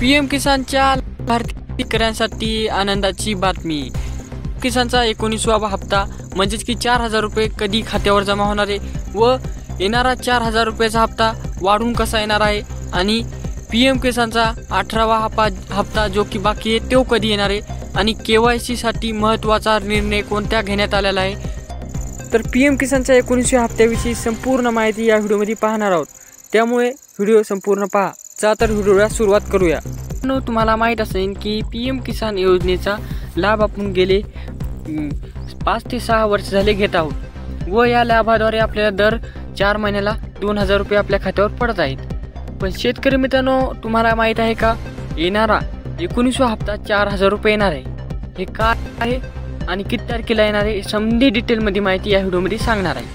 PM किसानच्या भारतीय शेतकऱ्यांसाठी आनंदाची बातमी। किसानचा 19वा हप्ता म्हणजेच की 4000 रुपये कधी खात्यावर जमा होणार आहे व येणारा 4000 रुपयाचा हप्ता वाढून कसा येणार आहे आणि पीएम किसानचा 18वा हप्ता जो की बाकी आहे तो कधी येणार आहे आणि KYC साठी महत्त्वाचा निर्णय कोणत्या घेण्यात आलेला आहे। तर पीएम किसानच्या 19व्या हप्त्याविषयी संपूर्ण माहिती या व्हिडिओमध्ये पाहणार आहोत, त्यामुळे व्हिडिओ संपूर्ण पहा। चला तर व्हिडिओला सुरुवात करूया। तुम्हाला माहीत असेल की पीएम किसान योजनेचा लाभ आपण गेले 5 ते 6 वर्ष झाले घेत आहोत व या लाभाद्वारे आपल्याला दर 4 महिन्याला 2000 रुपये आपल्या खात्यावर पडत आहेत। पण शेतकरी मित्रांनो, तुम्हाला माहीत आहे का येणारा 19वा हप्ता 4000 रुपये येणार आहे, हे काय आहे आणि किती तारखेला येणार आहे संबंधी डिटेलमध्ये माहिती या व्हिडिओमध्ये सांगणार आहे।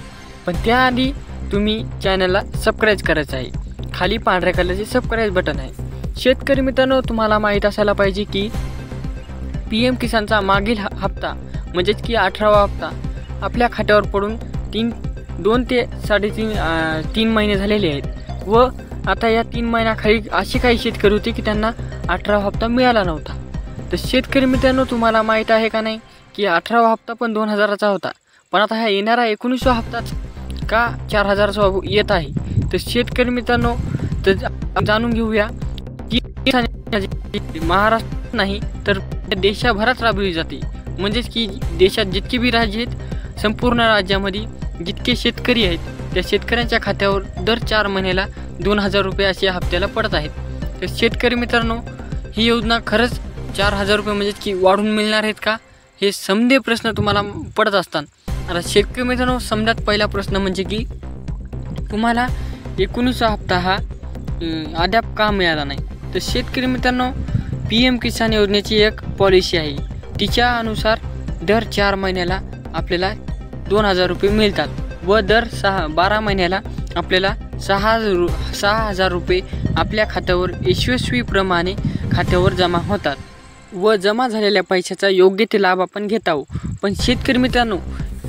पण त्याआधी तुम्ही चॅनलला सबस्क्राईब करायचं आहे, खाली पांढऱ्या कलरचे सबस्क्राईब बटन आहे। शेतकरी मित्रांनो, तुम्हाला माहीत असायला पाहिजे की पीएम किसानचा मागील हप्ता म्हणजेच की 18वा हप्ता आपल्या खात्यावर पडून 2 ते 3.5 महिने झालेले आहेत व आता या 3 महिन्याखाली असे काही शेतकरी होते की त्यांना 18वा हप्ता मिळाला नव्हता। तर शेतकरी मित्रांनो, तुम्हाला माहीत आहे का नाही की 18वा हप्ता पण 2000चा होता, पण आता हा येणारा 19वा हप्ताच का 4000चा येत आहे। तर शेतकरी मित्रांनो, तर जाणून घेऊया की महाराष्ट्र नाही तर देशभरात राबविली जाते, म्हणजेच की देशात जितके बी राज्य आहेत संपूर्ण राज्यामध्ये जितके शेतकरी आहेत त्या शेतकऱ्यांच्या खात्यावर दर 4 महिन्याला 2000 रुपये असे हप्त्याला पडत आहेत। तर शेतकरी मित्रांनो, ही योजना खरंच 4000 रुपये म्हणजेच की वाढून मिळणार आहेत का, हे समजे प्रश्न तुम्हाला पडत असतात। आता शेतकरी मित्रांनो, समजात पहिला प्रश्न म्हणजे की तुम्हाला 19वा हप्ता हा अद्याप का मिळाला नाही। तर शेतकरी मित्रांनो, पीएम किसान योजनेची एक पॉलिसी आहे, तिच्या अनुसार दर 4 महिन्याला आपल्याला 2000 रुपये मिळतात व दर 12 महिन्याला आपल्याला 6000 रुपये आपल्या खात्यावर यशस्वीप्रमाणे खात्यावर जमा होतात व जमा झालेल्या पैशाचा योग्य ते लाभ आपण घेत आहोत। पण शेतकरी मित्रांनो,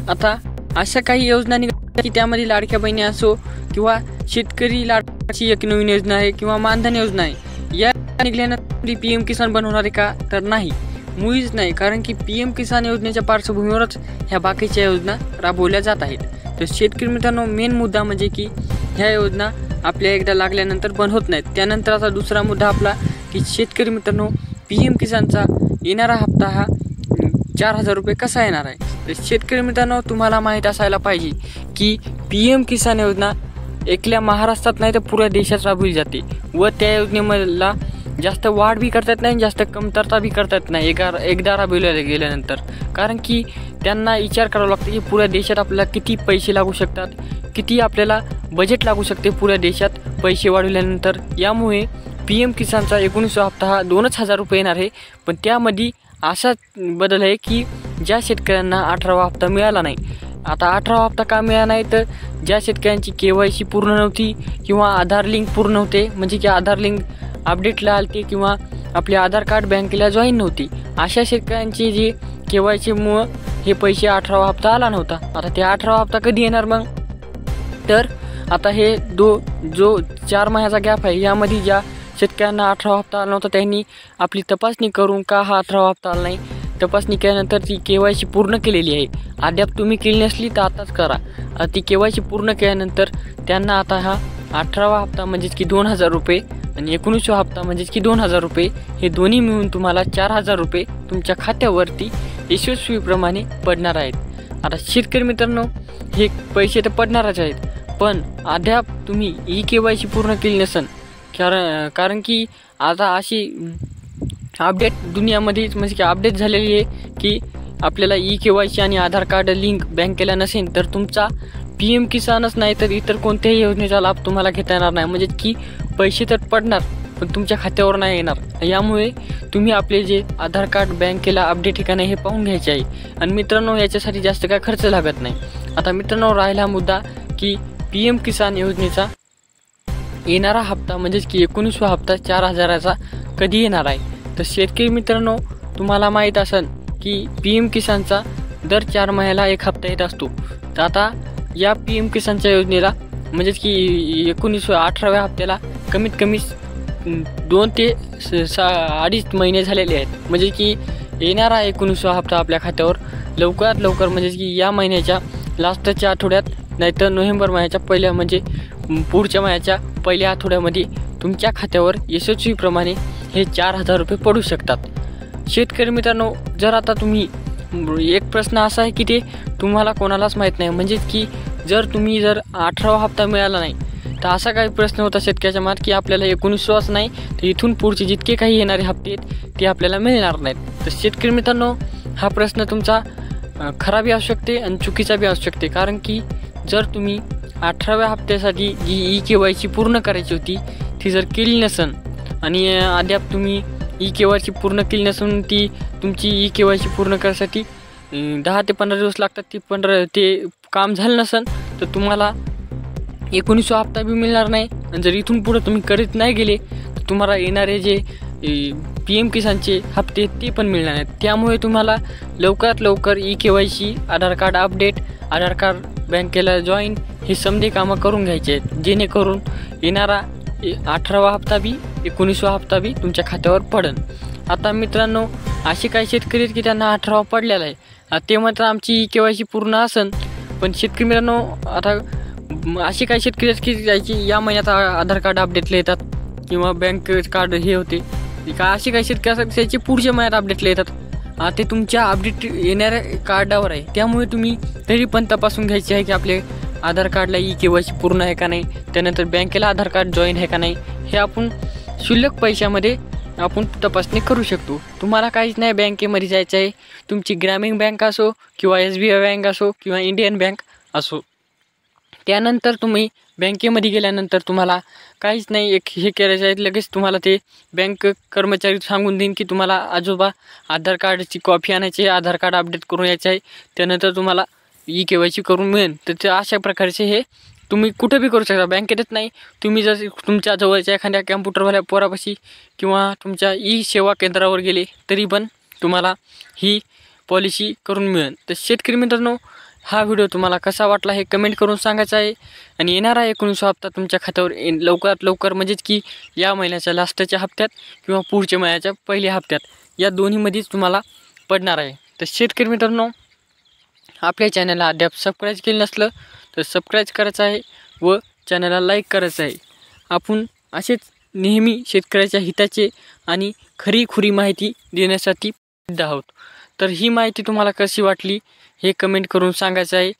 आता अशा काही योजना निघतात की त्यामध्ये लाडक्या बहिणी असो किंवा शेतकरी लाडकी एक नवीन योजना आहे किंवा मानधन योजना आहे, या निघाल्यानंतर पीएम किसान बनवणार आहे का, तर नाही, मुळीच नाही। कारण की पीएम किसान योजनेच्या पार्श्वभूमीवरच ह्या बाकीच्या योजना राबवल्या जात आहेत। तर शेतकरी मित्रांनो, मेन मुद्दा म्हणजे की ह्या योजना आपल्या एकदा लागल्यानंतर बंद होत नाहीत। त्यानंतर आता दुसरा मुद्दा आपला की शेतकरी मित्रांनो, पीएम किसानचा येणारा हप्ता हा 4000 रुपये कसा येणार आहे। तर शेतकरी मित्रांनो, तुम्हाला माहीत असायला पाहिजे की पीएम किसान योजना एकल्या महाराष्ट्रात नाही तर पुऱ्या देशात राबवली जाते व त्या योजनेला जास्त वाढ भी करता येत नाही, जास्त कमतरता भी करता येत नाही एकदा राबवल्या गेल्यानंतर। कारण की त्यांना विचार करावा लागतो की पुऱ्या देशात आपल्याला किती पैसे लागू शकतात, किती आपल्याला बजेट लागू शकते पुऱ्या देशात पैसे वाढवल्यानंतर। यामुळे पीएम किसानचा 19वा हप्ता हा 2000 रुपये येणार आहे। पण त्यामध्ये असा बदल आहे की ज्या शेतकऱ्यांना 18वा हप्ता मिळाला नाही, आता 18वा हप्ता का मिळाला नाही तर ज्या शेतकऱ्यांची KYC पूर्ण नव्हती किंवा आधार लिंक पूर्ण होते, म्हणजे की आधार लिंक अपडेटला आलते किंवा आपले आधार कार्ड बँकेला जॉईन नव्हती, अशा शेतकऱ्यांची जे KYCमुळं हे पैसे 18वा हप्ता आला नव्हता। आता ते 18वा हप्ता कधी येणार मग, तर आता हे जो 4 महिन्याचा गॅप आहे यामध्ये ज्या शेतकऱ्यांना 18वा हप्ता आला नव्हता त्यांनी आपली तपासणी करून का हा 18वा हप्ता आला नाही, तपासणी केल्यानंतर ती KYC पूर्ण केलेली आहे, अद्याप तुम्ही केली नसली तर आताच करा। ती KYC पूर्ण केल्यानंतर त्यांना आता हा 18वा हप्ता म्हणजेच की 2000 रुपये आणि 19वा हप्ता म्हणजेच की 2000 रुपये हे दोन्ही मिळून तुम्हाला 4000 रुपये तुमच्या खात्यावरती यशस्वीप्रमाणे पडणार आहेत। आता शेतकरी मित्रांनो, हे पैसे तर पडणारच आहेत, पण अद्याप तुम्ही KYC पूर्ण केली नसेल, कारण की आता अशी अपडेट दुनियामध्ये म्हणजे की अपडेट झालेली आहे की आपल्याला KYC आणि आधार कार्ड लिंक बँकेला नसेल तर तुमचा पीएम किसानच नाही तर इतर कोणत्याही योजनेचा लाभ तुम्हाला घेता येणार नाही, म्हणजे की पैसे तर पडणार पण तुमच्या खात्यावर नाही येणार। यामुळे तुम्ही आपले जे आधार कार्ड बँकेला अपडेट ठिकाणी हे पाहून घ्यायचे आहे आणि मित्रांनो, याच्यासाठी जास्त काय खर्च लागत नाही। आता मित्रांनो, राहिला मुद्दा की पीएम किसान योजनेचा येणारा हप्ता म्हणजेच की 19वा हप्ता 4000चा कधी येणार आहे। तर शेतकरी मित्रांनो, तुम्हाला माहीत असेल की पीएम किसानचा दर 4 महिन्याला एक हप्ता येत असतो। तर आता या पीएम किसानच्या योजनेला म्हणजेच की 18व्या हप्त्याला कमीत कमी 2 ते 2.5 महिने झालेले आहेत. म्हणजे की येणारा 19वा हप्ता आपल्या खात्यावर लवकरात लवकर म्हणजे की या महिन्याच्या लास्टच्या आठवड्यात नाहीतर नोव्हेंबर महिन्याच्या पहिल्या म्हणजे पुढच्या महिन्याच्या पहिल्या आठवड्यामध्ये तुमच्या खात्यावर यशस्वीप्रमाणे हे 4,000 रुपये पडू शकतात. शेतकरी मित्रांनो, जर आता तुम्ही एक प्रश्न असा आहे की ते तुम्हाला कोणालाच माहीत नाही, म्हणजे की जर 18वा हप्ता मिळाला नाही तर असा काही प्रश्न होता शेतकऱ्याच्या मनात की आपल्याला 19वाच नाही तर इथून पुढचे जितके काही येणारे हप्ते आहेत ते आपल्याला मिळणार नाहीत. तर शेतकरी मित्रांनो, हा प्रश्न तुमचा खराबी असू शकते आणि चुकीचा बी असू शकते. कारण की जर तुम्ही 18व्या हप्त्यासाठी जी KYC पूर्ण करायची होती ती जर केली नसेल आणि अद्याप तुम्ही KYC पूर्ण केली नसून ती तुमची KYC पूर्ण करण्यासाठी 10 ते 15 दिवस लागतात, ते काम झालं नसेल तर तुम्हाला 19वा हप्ता बी मिळणार नाही. आणि जर इथून पुढे तुम्ही करीत नाही गेले तर तुम्हाला येणारे जे PM किसानचे हप्ते ते पण मिळणार नाहीत. त्यामुळे तुम्हाला लवकरात लवकर KYC, आधार कार्ड अपडेट, आधार कार्ड बँकेला जॉईन हे समजे कामं करून घ्यायचे आहेत, जेणेकरून येणारा 18वा हप्ता बी 19वा हप्ता बी तुमच्या खात्यावर पडेल. आता मित्रांनो, असे काही शेतकरी आहेत की त्यांना 18वा पडलेला आहे, ते मात्र आमची KYC पूर्ण असेल. पण शेतकरी मित्रांनो, आता असे काही शेतकरी आहेत की त्याची या महिन्यात आधार कार्ड अपडेटला येतात किंवा बँक कार्ड हे होते का, असे काही शेतकरी असतात त्याचे पुढच्या महिन्यात अपडेटला येतात. ते तुमच्या अपडेट येणाऱ्या कार्डावर आहे. त्यामुळे तुम्ही तरी पण तपासून घ्यायचे आहे की आपले आधार कार्डला KYC पूर्ण आहे का नाही, त्यानंतर बँकेला आधार कार्ड जॉईन आहे का नाही, हे आपण क्षुल्लक पैशामध्ये आपण तपासणी करू शकतो. तुम्हाला काहीच नाही बँकेमध्ये जायचं आहे, तुमची ग्रामीण बँक असो किंवा SBI बँक असो किंवा इंडियन बँक असो. त्यानंतर तुम्ही बँकेमध्ये गेल्यानंतर तुम्हाला काहीच नाही एक हे करायचं आहे, लगेच तुम्हाला ते बँक कर्मचारी सांगून देईन की तुम्हाला आजोबा आधार कार्डची कॉपी आणायची आहे, आधार कार्ड अपडेट करून यायचं आहे, त्यानंतर तुम्हाला KYC करून मिळेल. तर ते अशा प्रकारचे हे तुम्ही कुठं बी करू शकता, बँकेतच नाही. तुम्ही जर तुमच्या जवळच्या एखाद्या कॅम्प्युटरवाल्या पोरापाशी किंवा तुमच्या सेवा केंद्रावर गेले तरी पण तुम्हाला ही पॉलिसी करून मिळेल. तर शेतकरी मित्रांनो, हा व्हिडिओ तुम्हाला कसा वाटला हे कमेंट करून सांगायचं आहे. आणि येणारा 19वा हप्ता तुमच्या खात्यावर लवकरात लवकर म्हणजेच की या महिन्याच्या लास्टच्या हप्त्यात किंवा पुढच्या महिन्याच्या पहिल्या हप्त्यात या दोन्हीमध्येच तुम्हाला पडणार आहे. तर शेतकरी मित्रांनो, आपल्या चॅनलला अद्याप सबस्क्राईब केलं नसलं तर सबस्क्राईब करायचं आहे व चॅनलला लाईक करायचं आहे. आपण असेच नेहमी शेतकऱ्याच्या हिताचे आणि खरीखुरी माहिती देण्यासाठी सिद्ध आहोत. तर ही माहिती तुम्हाला कशी वाटली हे कमेंट करून सांगायचं आहे.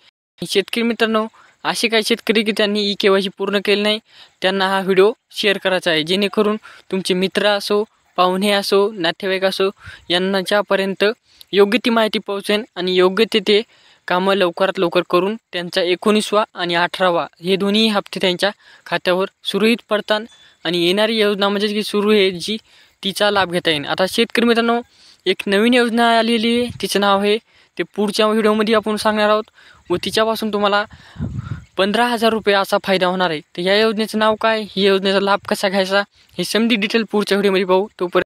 शेतकरी मित्रांनो, असे काही शेतकरी की त्यांनी KYC पूर्ण केले नाही त्यांना हा व्हिडिओ शेअर करायचा आहे, जेणेकरून तुमचे मित्र असो, पाहुणे असो, नातेवाईक असो यांच्यापर्यंत योग्य ती माहिती पोहोचेल आणि योग्य ते कामं लवकरात लवकर करून त्यांचा 19वा आणि 18वा हे दोन्ही हप्ते त्यांच्या खात्यावर सुरळीत पडतात आणि येणारी योजना म्हणजे की सुरू आहे जी तिचा लाभ घेता येईल. आता शेतकरी मित्रांनो, एक नवीन योजना आलेली आहे, तिचं नाव आहे ते पुढच्या व्हिडिओमध्ये आपण सांगणार आहोत व तिच्यापासून तुम्हाला 15,000 रुपये असा फायदा होणार आहे. तर या योजनेचं नाव काय, ही योजनेचा लाभ कसा घ्यायचा हे समधी डिटेल पुढच्या व्हिडिओमध्ये पाहू. तोपर्यंत